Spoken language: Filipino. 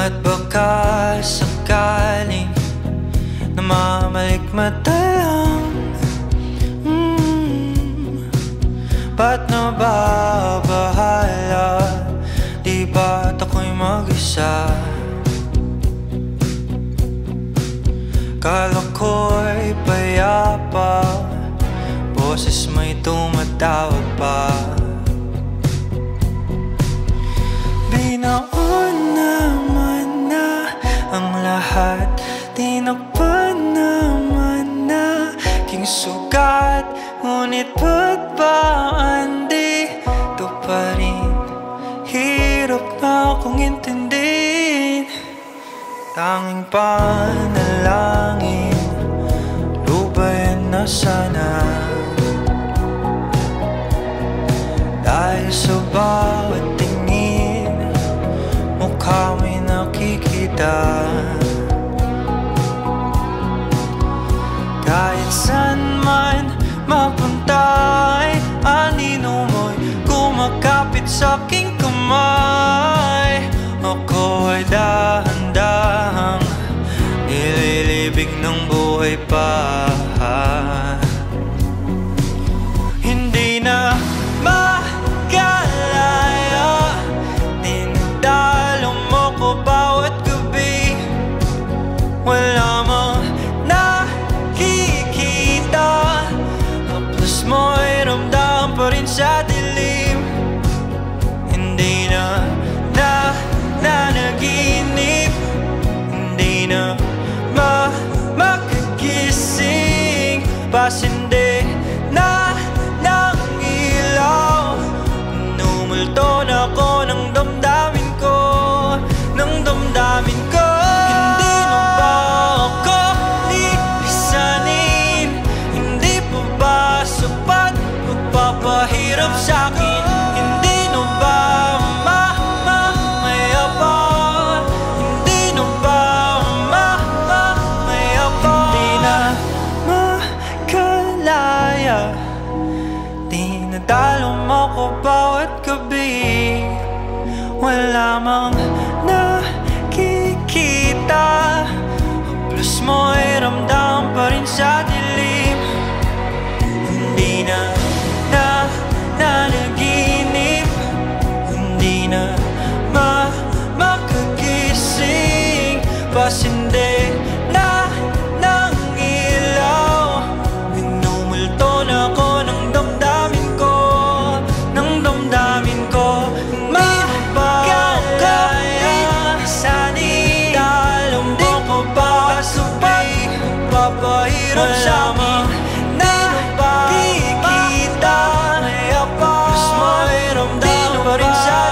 At baka sakaling namamalikmata lang, ba't nababahala? Di ba't ako'y mag-isa? Kala ko'y payapa, boses may tumatawag pa. Binaon naman na ang lahat, tinakpan naman na king sugat. Ngunit ba't ba andito pa rin? Hirap na akong intindihin. Tanging panalangin, lubayan na sana. Dahil sa bawat tingin, mukha may nakikita. Kahit saan man mapunta ay anino mo'y kumakapit sa aking kamay. Ako ay dahan-dahang nililibig ng buhay pa. Hindi na makalaya, dinadalo mo ko bawat gabi. Wala mang nakikita, haplos mo'y ramdam pa rin sa dilim. Hindi na nanaginip, hindi na makagising. Pasindi na ng ilaw, numulto na ako ng damdamin ko, ng damdamin ko. Hindi na ba ako lisanin? Hindi pa ba sapat magpapahirap sa'kin? Hindi na ba mamayabang? Hindi na ba mamayabang? Hindi na makalaya, dinadalo mo ko bawat gabi. Wala mang nakikita, haplos mo'y ramdam pa rin sa dilim. Hindi na nanaginip, hindi na makagising. Pasindi na ng ilaw, minumulto na ako ng damdamin ko, ng damdamin ko. Makalaya, isanin, dalong di ko ba sapat papahirap sa'min? Nakikita, haplos mo'y ramdam pa rin sa